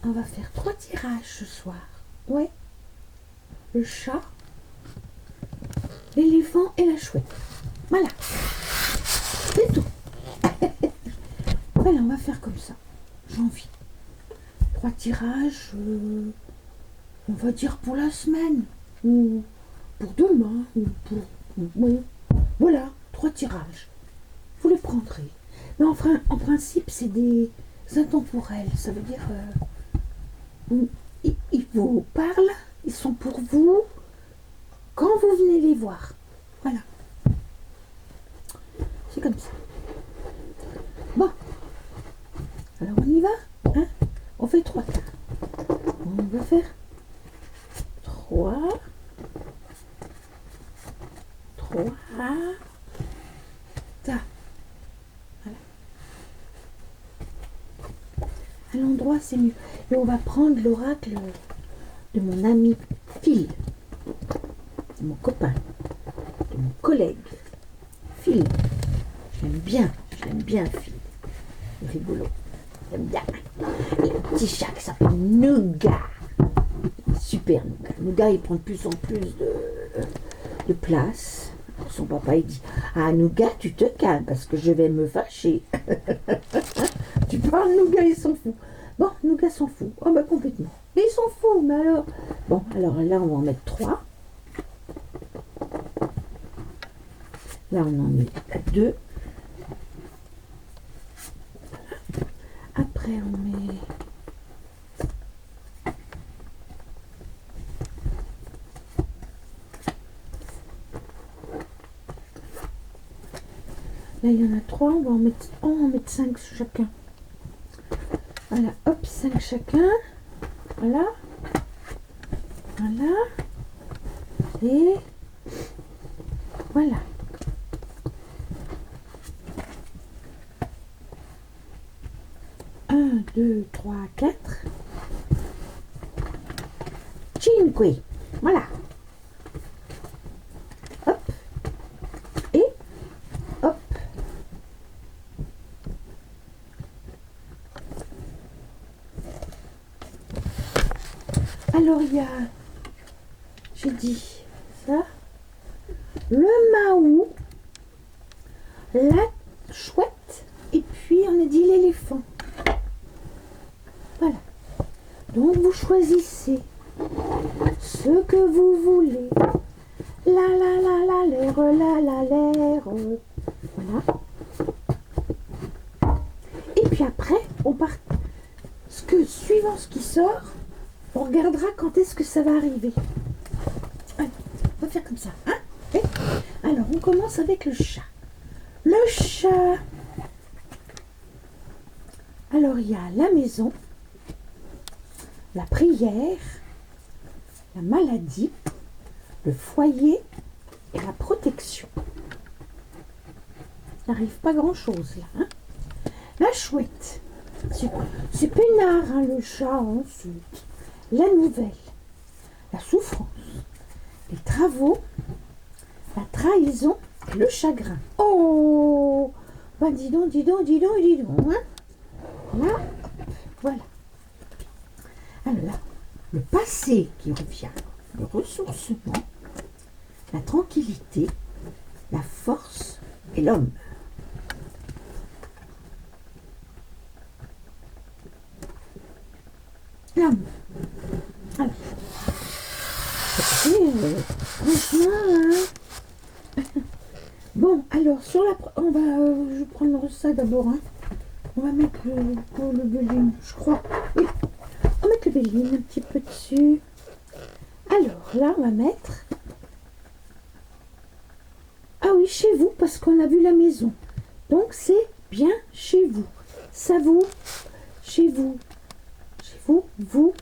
on va faire 3 tirages ce soir. Ouais. Le chat, l'éléphant et la chouette. Voilà. C'est tout. Voilà, on va faire comme ça. J'ai envie. 3 tirages, on va dire pour la semaine, ou pour demain, ou pour... Oui. Voilà, 3 tirages. Vous les prendrez. Mais enfin, en principe, c'est des intemporels. Ça veut dire... ils vous parlent, ils sont pour vous quand vous venez les voir. Voilà. C'est comme ça. Bon. Alors on y va, hein? On fait 3 cartes. On va faire 3. Ça. Voilà. À l'endroit, c'est mieux. Et on va prendre l'oracle de mon ami Phil, de mon copain, de mon collègue Phil. Je l'aime bien Phil. Il est rigolo. J'aime bien. Et le petit chat qui s'appelle Nougat. Super Nougat. Nougat, il prend de plus en plus de place. Son papa, il dit: ah, Nougat, tu te calmes parce que je vais me fâcher. Tu parles, Nougat, il s'en fout. Bon, Nougat s'en fout. Oh, bah, complètement. Mais il s'en fout, mais alors. Bon, alors là, on va en mettre 3. Là, on en met 2. Après, on met... Là, il y en a 3. On va en mettre 5 chacun. Voilà, hop, 5 chacun. Voilà. Voilà. Et... voilà. Un, 2, 3, 4. Cinque. Voilà. Hop. Et hop. Alors il y a, j'ai dit ça, le Mahou, la chouette, et puis on a dit l'éléphant. Voilà. Donc vous choisissez ce que vous voulez. L'air. Voilà. Et puis après, on part. Suivant ce qui sort, on regardera quand est-ce que ça va arriver. Allez, on va faire comme ça. Hein? Okay. Alors, on commence avec le chat. Le chat. Alors, il y a la maison, la prière, la maladie, le foyer et la protection. Il n'arrive pas grand-chose là. Hein? La chouette. C'est peinard, hein, le chat. Hein, la nouvelle, la souffrance, les travaux, la trahison et le chagrin. Oh, ben dis donc. Hein? Là, voilà. Alors là, le passé qui revient, le ressourcement, la tranquillité, la force et l'homme. L'homme. Alors, franchement, hein. Bon, alors sur la, on va, je vais prendre ça d'abord. Hein. On va mettre le béline, je crois. Oui, on va mettre le béline un petit peu dessus. Alors là, on va mettre. Ah oui, chez vous, parce qu'on a vu la maison. Donc c'est bien chez vous. Ça vous, chez vous. Vous,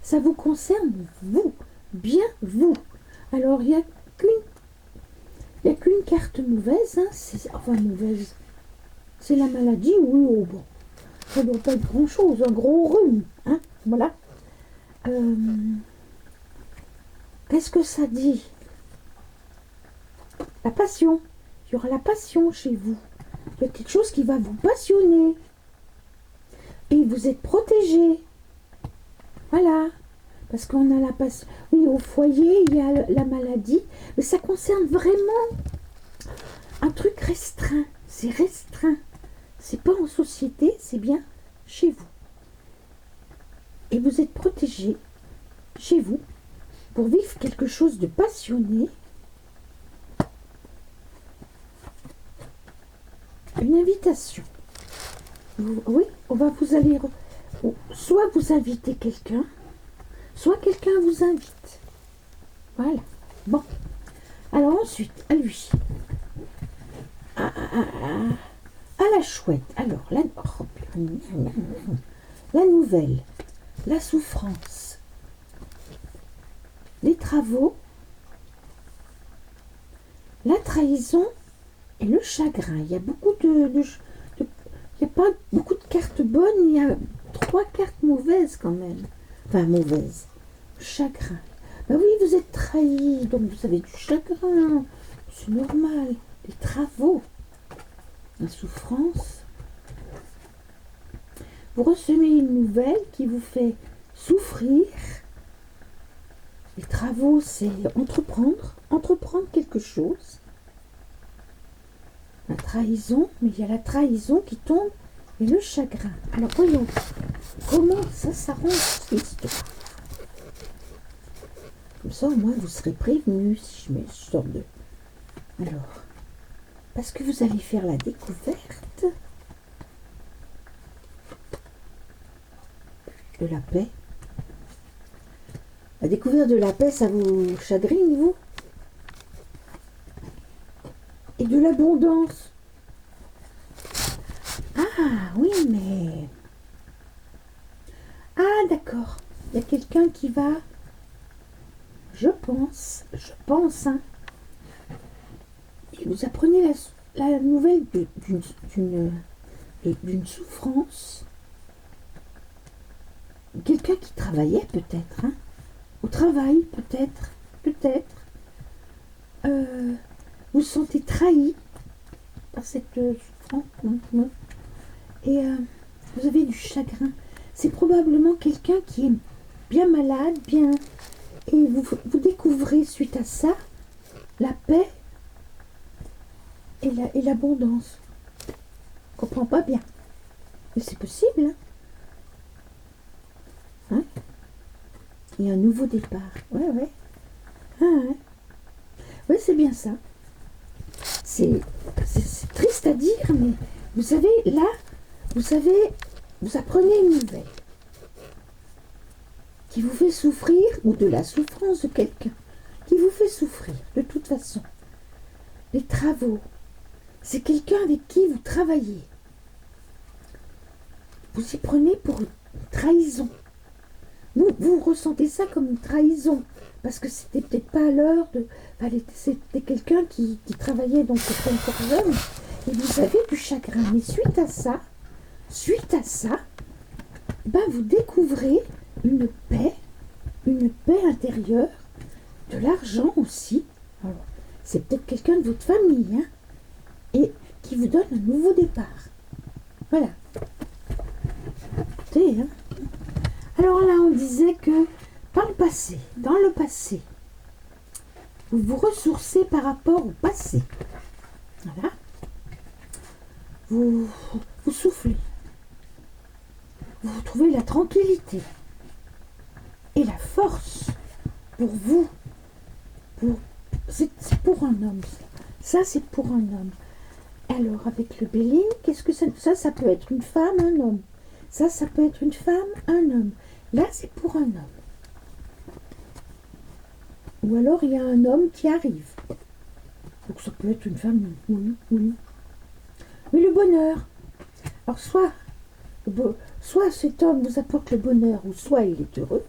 ça vous concerne, vous, bien vous. Alors, il n'y a qu'une carte mauvaise, hein, enfin mauvaise, c'est la maladie, oui, oh bon, ça ne doit pas être grand-chose, un gros rhume, hein, voilà. Qu'est-ce que ça dit? La passion, il y aura la passion chez vous, il y a quelque chose qui va vous passionner. Et vous êtes protégé. Voilà. Parce qu'on a la passion. Oui, au foyer, il y a la maladie. Mais ça concerne vraiment un truc restreint. C'est restreint. C'est pas en société, c'est bien chez vous. Et vous êtes protégé chez vous pour vivre quelque chose de passionné. Une invitation. Oui, on va vous aller... Soit vous invitez quelqu'un, soit quelqu'un vous invite. Voilà. Bon. Alors ensuite, à lui. À la chouette. Alors, la nouvelle, la souffrance, les travaux, la trahison et le chagrin. Il y a beaucoup il n'y a pas beaucoup de cartes bonnes, il y a 3 cartes mauvaises quand même. Enfin, mauvaises. Chagrin. Ben oui, vous êtes trahi, donc vous avez du chagrin. C'est normal. Les travaux. La souffrance. Vous recevez une nouvelle qui vous fait souffrir. Les travaux, c'est entreprendre quelque chose. La trahison, mais il y a la trahison qui tombe et le chagrin. Alors voyons, comment ça s'arrange cette histoire. Comme ça, au moins, vous serez prévenu si je mets ce genre de... Alors, parce que vous allez faire la découverte de la paix. La découverte de la paix, ça vous chagrine, vous? Et de l'abondance. Ah, oui, mais... Ah, d'accord. Il y a quelqu'un qui va... Je pense, hein. Et vous apprenez la nouvelle d'une souffrance. Quelqu'un qui travaillait peut-être, hein. Au travail, peut-être. Vous vous sentez trahi par cette souffrance. Et vous avez du chagrin. C'est probablement quelqu'un qui est bien malade, bien... Et vous découvrez suite à ça la paix et l'abondance. Je ne comprends pas bien. Mais c'est possible. Hein? Il y a un nouveau départ. Ouais. Ah, ouais. Ouais, c'est bien ça. C'est triste à dire, mais vous savez, là, vous apprenez une nouvelle qui vous fait souffrir, ou de la souffrance de quelqu'un, qui vous fait souffrir, de toute façon. Les travaux, c'est quelqu'un avec qui vous travaillez. Vous y prenez pour une trahison. Vous ressentez ça comme une trahison, parce que c'était peut-être pas à l'heure de... Enfin, c'était quelqu'un qui travaillait donc encore jeune, et vous avez du chagrin. Mais suite à ça, ben vous découvrez une paix intérieure, de l'argent aussi. Alors, c'est peut-être quelqu'un de votre famille, hein, et qui vous donne un nouveau départ. Voilà. Écoutez, hein. Alors là, on disait que dans le passé, vous vous ressourcez par rapport au passé. Voilà. Vous soufflez. Vous trouvez la tranquillité et la force pour vous. C'est pour un homme. Ça, c'est pour un homme. Alors, avec le Béline, qu'est-ce que ça peut être une femme, un homme. Ça peut être une femme, un homme. Là, c'est pour un homme. Ou alors, il y a un homme qui arrive. Donc, ça peut être une femme, oui. Mais le bonheur. Alors, soit cet homme vous apporte le bonheur, ou soit il est heureux.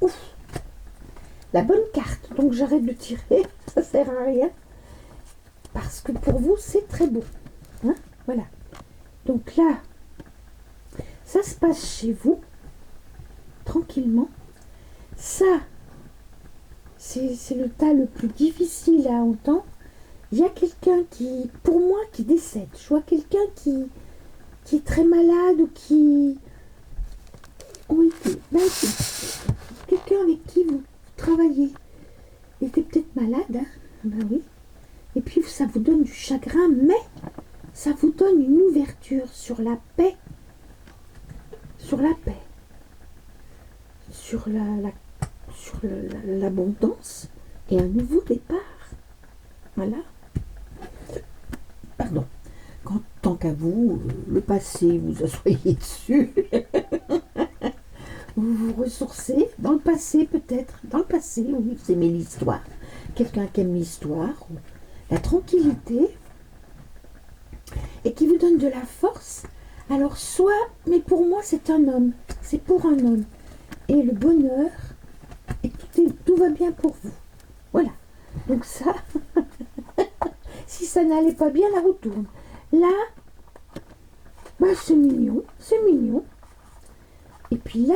Ouf. La bonne carte. Donc, j'arrête de tirer. Ça sert à rien. Parce que pour vous, c'est très beau. Hein, voilà. Donc là, ça se passe chez vous, tranquillement. Ça, c'est le tas le plus difficile à entendre. Il y a quelqu'un qui, pour moi, qui décède. Je vois quelqu'un qui est très malade ou qui... Oui, quelqu'un avec qui vous travaillez était peut-être malade, hein? Ben oui. Et puis ça vous donne du chagrin, mais ça vous donne une ouverture sur la paix, sur l'abondance et un nouveau départ. Voilà. Pardon. Tant qu'à vous, le passé, vous asseyez dessus. Vous vous ressourcez dans le passé peut-être. Dans le passé, oui, vous aimez l'histoire. Quelqu'un qui aime l'histoire, la tranquillité, et qui vous donne de la force. Alors soit, mais pour moi c'est un homme, c'est pour un homme. Et le bonheur, et tout va bien pour vous. Voilà. Donc ça, si ça n'allait pas bien, la retourne. Là, bah, c'est mignon, c'est mignon. Et puis là,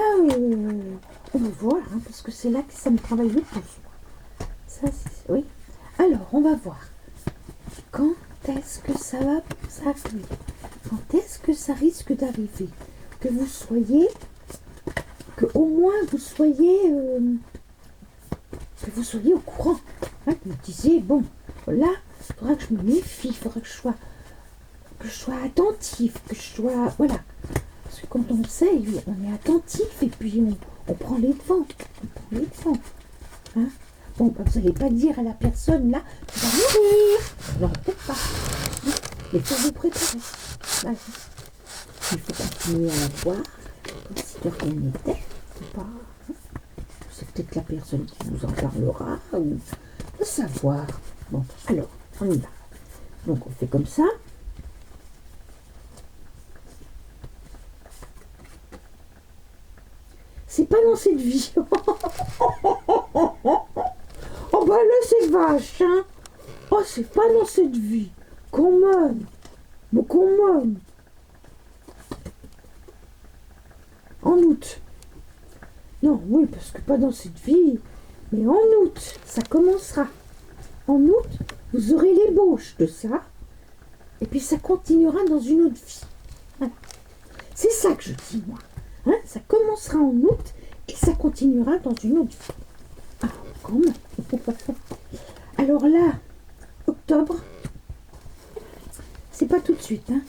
on va voir, hein, parce que c'est là que ça me travaille le plus. Ça, c'est... Oui. Alors, on va voir. Quand est-ce que ça va s'arriver? Quand est-ce que ça risque d'arriver? Que vous soyez... Que au moins vous soyez... que vous soyez au courant. Hein, que vous disiez, bon, là, il faudra que je me méfie, il faudra que je sois attentif, que je sois... Voilà. Parce que quand on sait, on est attentif et puis on prend les devants. On prend les devants. Hein? Bon, bah, vous n'allez pas dire à la personne, là, tu vas mourir. Non, peut-être pas. Mais il faut vous préparer. Voilà. Il faut continuer à la voir, comme si de rien n'était. C'est peut-être la personne qui vous en parlera, ou de savoir. Bon, alors, on y va. Donc, on fait comme ça. C'est pas dans cette vie. Oh bah là c'est vache, hein. Oh, c'est pas dans cette vie. Quand même. Bon, quand même. En août. Non, oui, parce que pas dans cette vie. Mais en août, ça commencera. En août, vous aurez l'ébauche de ça. Et puis ça continuera dans une autre vie. Voilà. C'est ça que je dis, moi. Hein, ça commencera en août et ça continuera dans une autre vie. Ah, quand même. Alors là, octobre, c'est pas tout de suite, hein.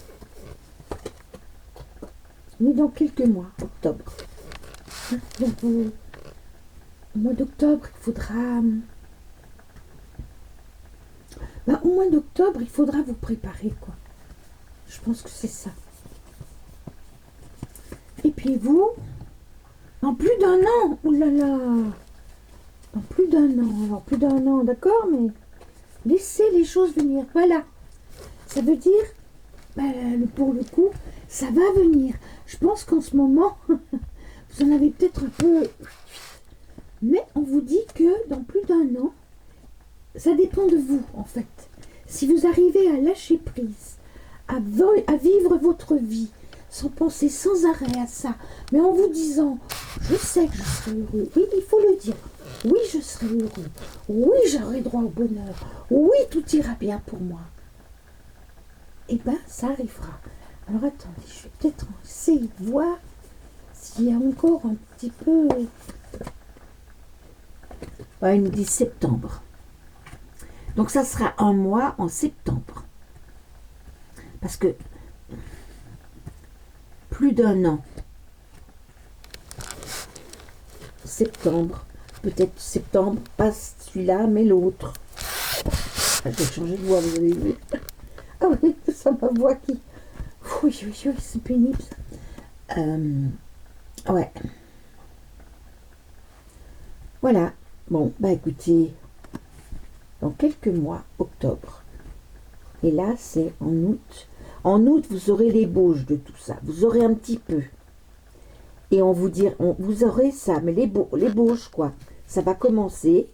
Mais dans quelques mois, octobre. Hein, donc, au mois d'octobre, il faudra... Ben, au mois d'octobre, il faudra vous préparer, quoi. Je pense que c'est ça. Et puis vous, dans plus d'un an, oulala, dans plus d'un an, alors plus d'un an, d'accord, mais laissez les choses venir, voilà. Ça veut dire, pour le coup, ça va venir. Je pense qu'en ce moment, vous en avez peut-être un peu, mais on vous dit que dans plus d'un an, ça dépend de vous, en fait. Si vous arrivez à lâcher prise, à vivre votre vie, sans penser sans arrêt à ça, mais en vous disant, je sais que je serai heureux, oui, il faut le dire, oui, je serai heureux, oui, j'aurai droit au bonheur, oui, tout ira bien pour moi. Eh bien, ça arrivera. Alors, attendez, je vais peut-être essayer de voir s'il y a encore un petit peu... Ouais, il nous dit septembre. Donc, ça sera un mois en septembre. Parce que plus d'un an. Septembre. Peut-être septembre, pas celui-là, mais l'autre. Ah, je vais changer de voix, vous avez vu. Ah oui, c'est ma voix qui... Oui, c'est pénible ça. Ouais. Voilà. Bon, bah écoutez, dans quelques mois, octobre. Et là, c'est en août. En août, vous aurez l'ébauche de tout ça. Vous aurez un petit peu. Et on vous dit, vous aurez ça, mais l'ébauche, quoi. Ça va commencer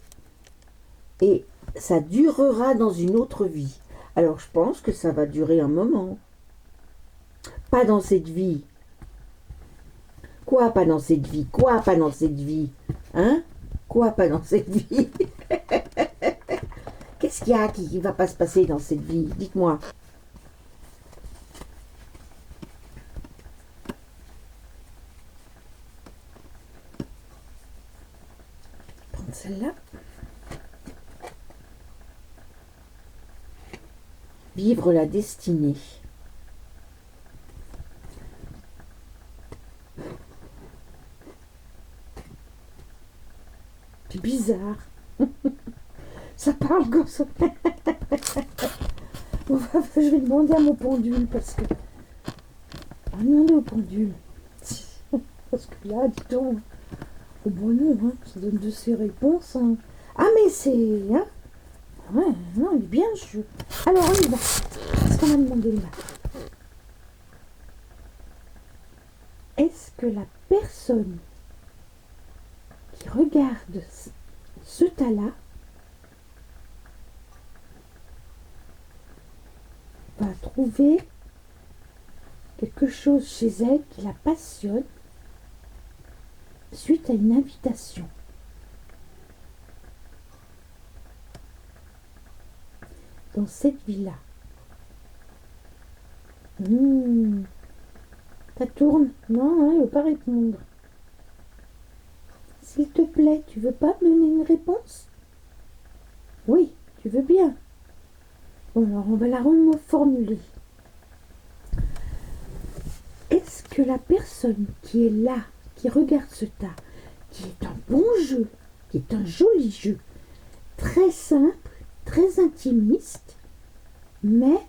et ça durera dans une autre vie. Alors, je pense que ça va durer un moment. Pas dans cette vie. Quoi, pas dans cette vie? Quoi, pas dans cette vie? Hein? Quoi, pas dans cette vie? Qu'est-ce qu'il y a qui ne va pas se passer dans cette vie? Dites-moi. celle-là. Vivre la destinée. C'est bizarre. Ça parle comme ça. Je vais demander à mon pendule parce que... On va demander au pendule. Parce que là, dis donc... Oh bon non, hein, ça donne de ces réponses. Hein. Ah mais c'est... Hein, ouais, non, il est bien le jeu. Alors on y va. Qu'est-ce qu'on a demandé là? Est-ce que la personne qui regarde ce tas-là va trouver quelque chose chez elle qui la passionne suite à une invitation? Dans cette vie-là. Ça tourne? Non, hein, il ne veut pas répondre. S'il te plaît, tu veux pas me donner une réponse? Oui, tu veux bien. Bon, alors on va la reformuler. Est-ce que la personne qui est là, qui regarde ce tas, qui est un bon jeu, qui est un joli jeu, très simple, très intimiste, mais,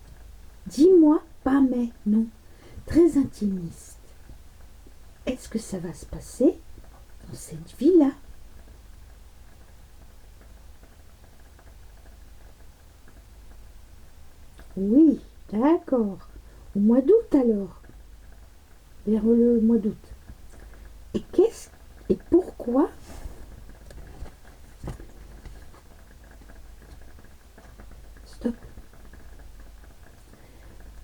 dis-moi, pas mais, non, très intimiste. Est-ce que ça va se passer dans cette vie-là? Oui, d'accord. Au mois d'août alors. Vers le mois d'août. Et pourquoi stop.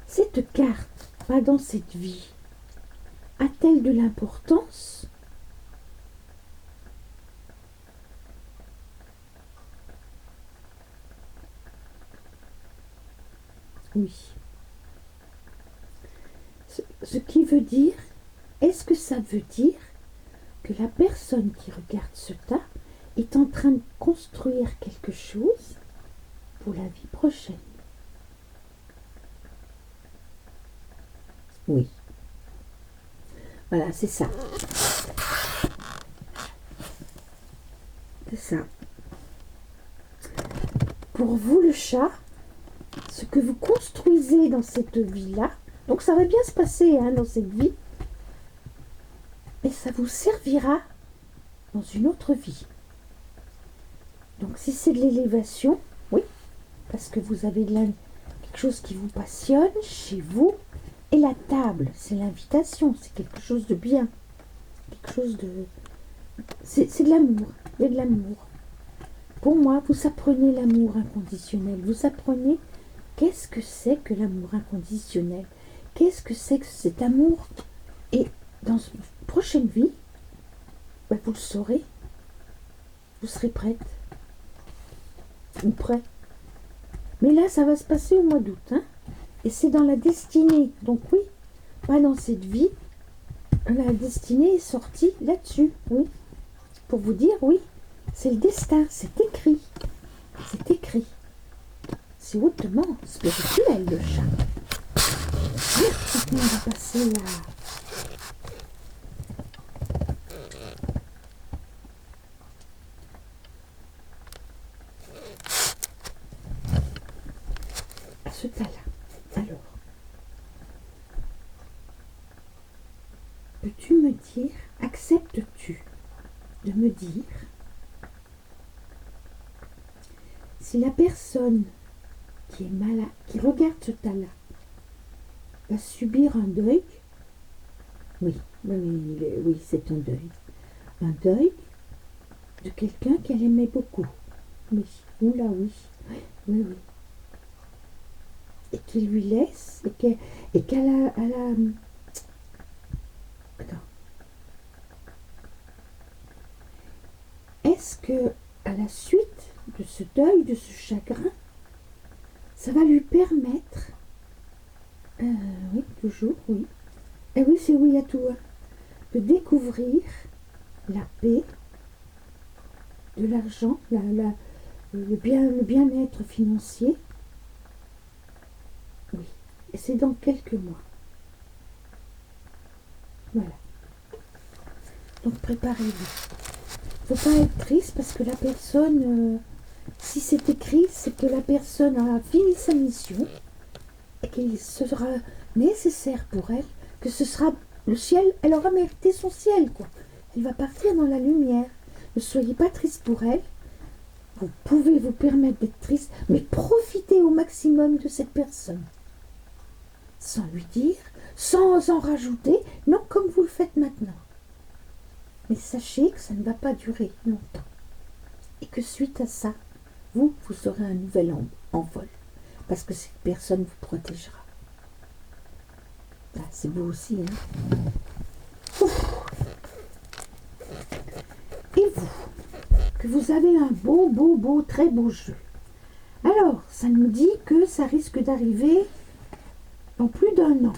Cette carte, pas dans cette vie, a-t-elle de l'importance? Oui. Ce qui veut dire, est-ce que ça veut dire que la personne qui regarde ce tas est en train de construire quelque chose pour la vie prochaine? Oui. Voilà, c'est ça. C'est ça. Pour vous, le chat, ce que vous construisez dans cette vie-là, donc ça va bien se passer hein, dans cette vie, et ça vous servira dans une autre vie. Donc si c'est de l'élévation, oui, parce que vous avez quelque chose qui vous passionne chez vous, et la table, c'est l'invitation, c'est quelque chose de bien, quelque chose de... C'est de l'amour, il y a de l'amour. Pour moi, vous apprenez l'amour inconditionnel, vous apprenez qu'est-ce que c'est que l'amour inconditionnel, qu'est-ce que c'est que cet amour, et dans une prochaine vie, ben vous le saurez, vous serez prête, ou prêt. Mais là, ça va se passer au mois d'août, hein, et c'est dans la destinée, donc oui, pas dans cette vie, la destinée est sortie là-dessus, oui, pour vous dire, oui, c'est le destin, c'est écrit, c'est écrit. C'est hautement spirituel, le chat. Maintenant, on va passer à ce tas-là. Alors, peux-tu me dire, acceptes-tu de me dire si la personne qui est malade, qui regarde ce tas-là, va subir un deuil? Oui, oui, c'est un deuil. Un deuil de quelqu'un qu'elle aimait beaucoup. Oui, oula, oui, oui, oui. Et qui lui laisse, et qu'elle a... Attends. Est-ce que, à la suite de ce deuil, de ce chagrin, ça va lui permettre... oui, toujours, oui. Et oui, c'est oui à tout. Hein, de découvrir la paix de l'argent, le bien-être financier. Oui, et c'est dans quelques mois. Voilà. Donc préparez-vous. Il ne faut pas être triste parce que la personne, si c'est écrit, c'est que la personne a fini sa mission et qu'il sera nécessaire pour elle, que ce sera le ciel, elle aura mérité son ciel, quoi. Elle va partir dans la lumière. Ne soyez pas triste pour elle. Vous pouvez vous permettre d'être triste, mais profitez au maximum de cette personne. Sans lui dire, sans en rajouter, non comme vous le faites maintenant. Mais sachez que ça ne va pas durer longtemps. Et que suite à ça, vous aurez un nouvel envol. Parce que cette personne vous protégera. Ah, c'est beau aussi, hein. Ouf. Et vous, que vous avez un beau, très beau jeu. Alors, ça nous dit que ça risque d'arriver dans plus d'un an.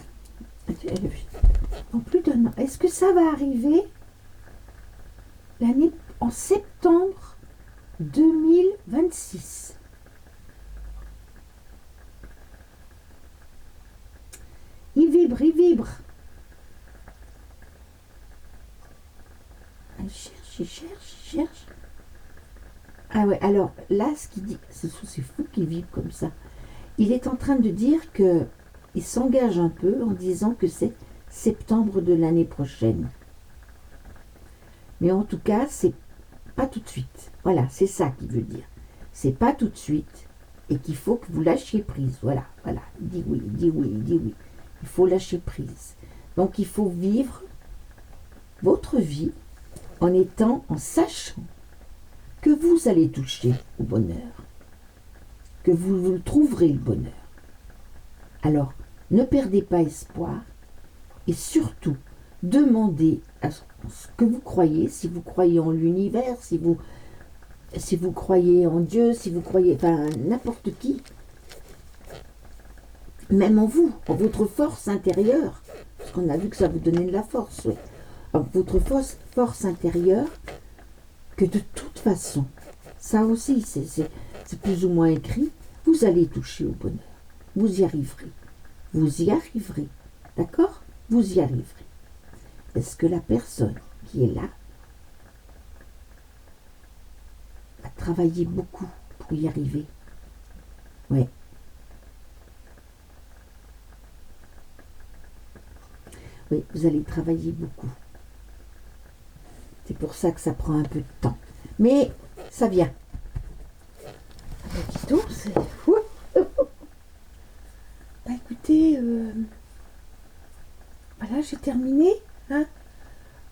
Dans plus d'un an. Est-ce que ça va arriver l'année en septembre 2026? Il vibre, il vibre. Il cherche, il cherche, il cherche. Ah ouais, alors là, ce qu'il dit, c'est fou qu'il vibre comme ça. Il est en train de dire que il s'engage un peu en disant que c'est septembre de l'année prochaine. Mais en tout cas, c'est pas tout de suite. Voilà, c'est ça qu'il veut dire. C'est pas tout de suite et qu'il faut que vous lâchiez prise. Voilà, voilà. Il dit oui, il dit oui, il dit oui. Il faut lâcher prise. Donc il faut vivre votre vie en sachant que vous allez toucher au bonheur, que vous trouverez le bonheur. Alors, ne perdez pas espoir et surtout, demandez à ce que vous croyez, si vous croyez en l'univers, si vous croyez en Dieu, si vous croyez, enfin, n'importe qui, même en vous, en votre force intérieure, parce qu'on a vu que ça vous donnait de la force, oui. En votre force intérieure, que de toute façon, ça aussi, c'est plus ou moins écrit, vous allez toucher au bonheur. Vous y arriverez. Vous y arriverez. D'accord? Vous y arriverez. Est-ce que la personne qui est là a travaillé beaucoup pour y arriver? Oui. Oui, vous allez travailler beaucoup. C'est pour ça que ça prend un peu de temps. Mais ça vient. Dis donc, c'est fou. Bah écoutez, voilà, j'ai terminé. Hein.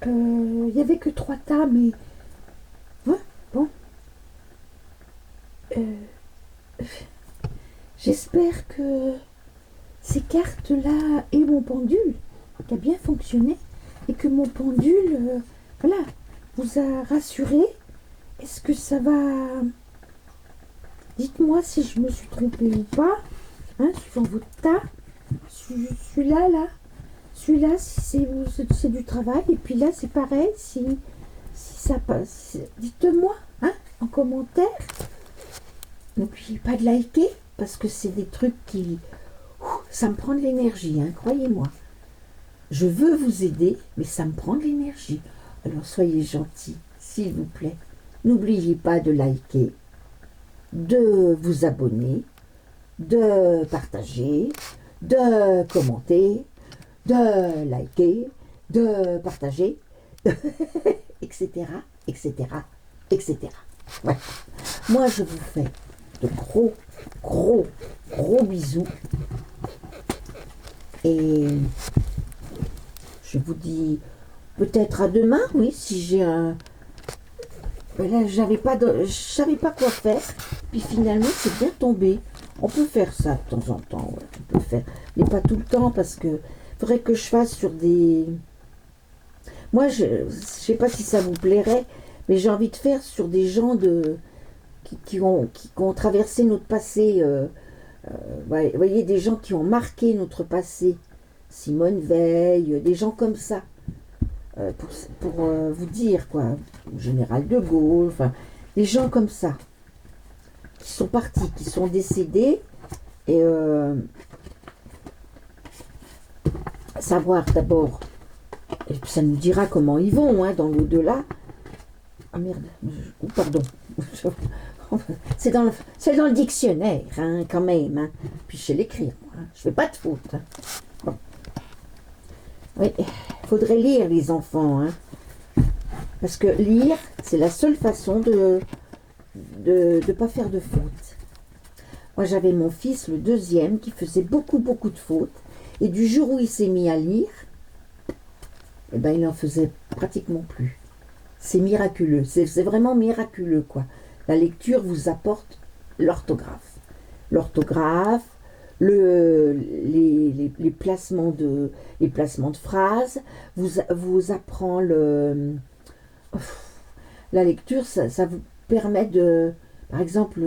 Il n'y avait que 3 tas, mais ouais, bon. J'espère que ces cartes-là et mon pendule qui a bien fonctionné et que mon pendule, voilà, vous a rassuré. Est-ce que ça va... Dites-moi si je me suis trompée ou pas, hein, suivant votre tas. Celui-là, là, celui-là, si c'est du travail. Et puis là, c'est pareil, si ça passe. Dites-moi, hein, en commentaire. N'oubliez pas de liker, parce que c'est des trucs qui... ça me prend de l'énergie, hein, croyez-moi. Je veux vous aider, mais ça me prend de l'énergie. Alors soyez gentils, s'il vous plaît. N'oubliez pas de liker, de vous abonner, de partager, de commenter, de liker, de partager, etc., etc., etc. Ouais. Moi, je vous fais de gros bisous. Et je vous dis peut-être à demain, oui, si j'ai un... Là, je savais pas quoi faire. Puis finalement, c'est bien tombé. On peut faire ça de temps en temps. Ouais, on peut faire, mais pas tout le temps parce que faudrait que je fasse sur des... Moi, je sais pas si ça vous plairait, mais j'ai envie de faire sur des gens qui ont traversé notre passé. Vous voyez, des gens qui ont marqué notre passé. Simone Veil, des gens comme ça. Pour vous dire, quoi. Général de Gaulle, enfin, les gens comme ça, qui sont partis, qui sont décédés, et savoir d'abord, et ça nous dira comment ils vont hein, dans l'au-delà. Ah merde, pardon. C'est dans le dictionnaire, hein, quand même. Hein. Puis je sais l'écrire, moi. Hein. Je fais pas de faute. Hein. Bon. Oui, il faudrait lire les enfants. Hein. Parce que lire, c'est la seule façon de pas faire de fautes. Moi, j'avais mon fils, le deuxième, qui faisait beaucoup de fautes. Et du jour où il s'est mis à lire, eh ben, il n'en faisait pratiquement plus. C'est miraculeux. C'est vraiment miraculeux, quoi. La lecture vous apporte l'orthographe. L'orthographe, les placements de phrases, vous apprend la lecture, ça vous permet de, par exemple,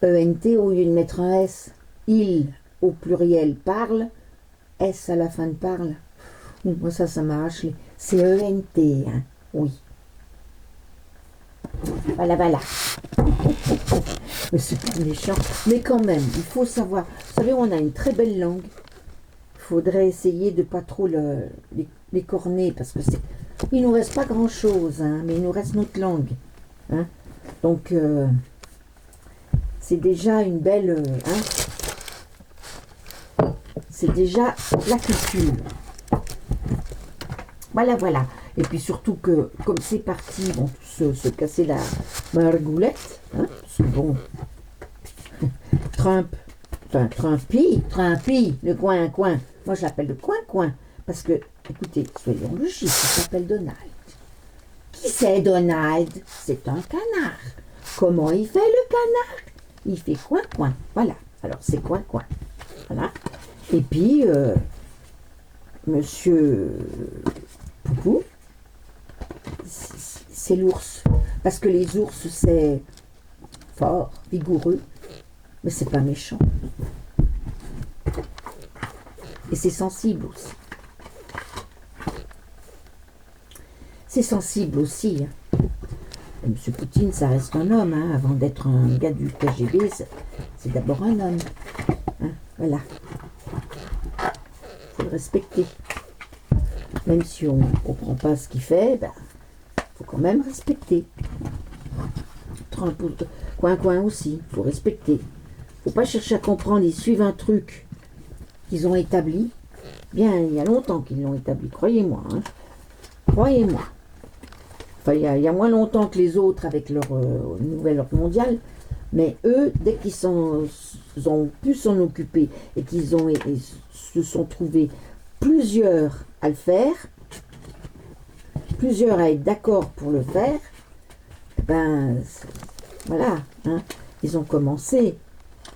ENT au lieu de mettre un S, il au pluriel parle, S à la fin de parle. Moi ça m'arrache. C'est ENT, hein, oui. Voilà. Mais c'est pas méchant. Mais quand même, il faut savoir. Vous savez, on a une très belle langue. Il faudrait essayer de pas trop l'écorner parce que il nous reste pas grand chose, hein, mais il nous reste notre langue. Hein. Donc, c'est déjà une belle. C'est déjà la culture. Voilà. Et puis surtout que, comme c'est parti, bon, se casser la margoulette, hein, parce que bon, Trumpy, le coin. Moi, je l'appelle le coin, parce que, écoutez, soyons logiques, il s'appelle Donald. Qui c'est Donald? C'est un canard. Comment il fait le canard? Il fait coin. Voilà. Alors, c'est coin. Voilà. Et puis, Monsieur Poupou, c'est l'ours. Parce que les ours, c'est fort, vigoureux, mais c'est pas méchant. Et c'est sensible aussi. C'est sensible aussi. Hein. Monsieur Poutine, ça reste un homme. Hein. Avant d'être un gars du KGB, c'est d'abord un homme. Hein. Voilà. Il faut le respecter. Même si on ne comprend pas ce qu'il fait, ben, faut quand même respecter. Coin aussi, faut respecter. Faut pas chercher à comprendre, ils suivent un truc qu'ils ont établi. Bien, il y a longtemps qu'ils l'ont établi, croyez-moi. Hein. Croyez-moi. Enfin, il y a moins longtemps que les autres avec leur nouvel ordre mondial, mais eux, dès qu'ils ont pu s'en occuper et qu'ils se sont trouvés plusieurs à le faire, plusieurs à être d'accord pour le faire, ben voilà, hein, ils ont commencé.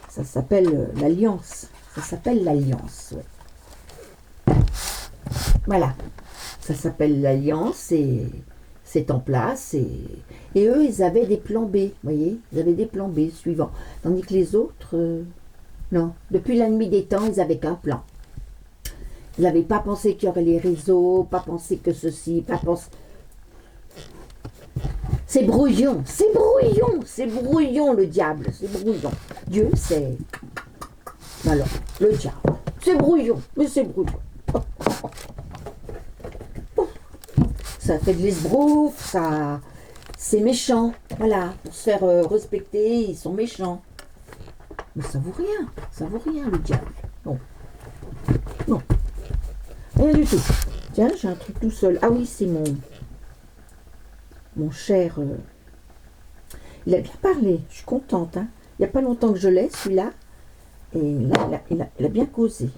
Ça s'appelle l'alliance. Ouais. Voilà, ça s'appelle l'alliance et c'est en place. Et eux, ils avaient des plans B, vous voyez, ils avaient des plans B suivants. Tandis que les autres, non. Depuis la nuit des temps, ils n'avaient qu'un plan. Ils n'avaient pas pensé qu'il y aurait les réseaux, pas pensé que ceci, pas pensé... C'est brouillon le diable, c'est brouillon. Dieu, c'est... Alors, le diable, c'est brouillon, mais c'est brouillon. Ça fait de l'esbrouf, ça... C'est méchant, voilà. Pour se faire respecter, ils sont méchants. Mais ça vaut rien, le diable. Non. Rien du tout. Tiens, j'ai un truc tout seul. Ah oui, c'est mon cher... il a bien parlé, je suis contente. Hein. Il n'y a pas longtemps que je l'ai, celui-là. Et là, il a bien causé.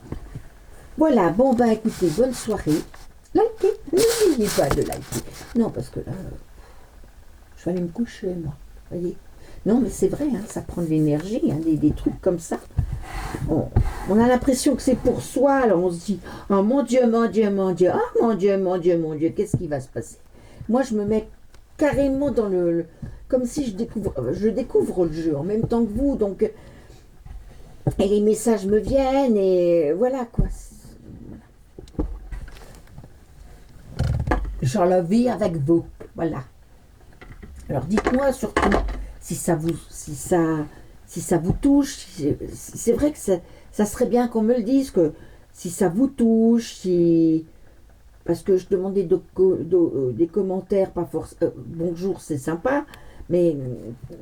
Voilà, bon, bah écoutez, bonne soirée. Likez, n'oubliez pas de liker. Non, parce que là, je vais aller me coucher, moi. Voyez. Non, mais c'est vrai, hein, ça prend de l'énergie, hein, des trucs comme ça. On a l'impression que c'est pour soi, alors on se dit, oh mon Dieu, oh mon Dieu, qu'est-ce qui va se passer? Moi, je me mets carrément dans comme si je découvre le jeu en même temps que vous, donc, et les messages me viennent, et voilà, quoi. Je la vis avec vous, voilà. Alors dites-moi surtout si ça vous touche. C'est vrai que ça serait bien qu'on me le dise, que si ça vous touche, si... Parce que je demandais des commentaires, pas forcément... bonjour, c'est sympa, mais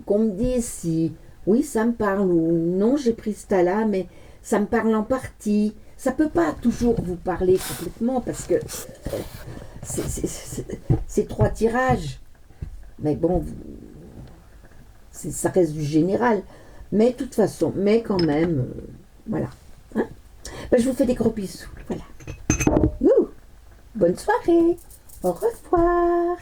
qu'on me dise si oui, ça me parle, ou non, j'ai pris ce tas-là, mais ça me parle en partie. Ça peut pas toujours vous parler complètement, parce que c'est 3 tirages. Mais bon, ça reste du général. Mais de toute façon, mais quand même, voilà. Hein, ben, je vous fais des gros bisous. Voilà. Ouh, bonne soirée. Au revoir.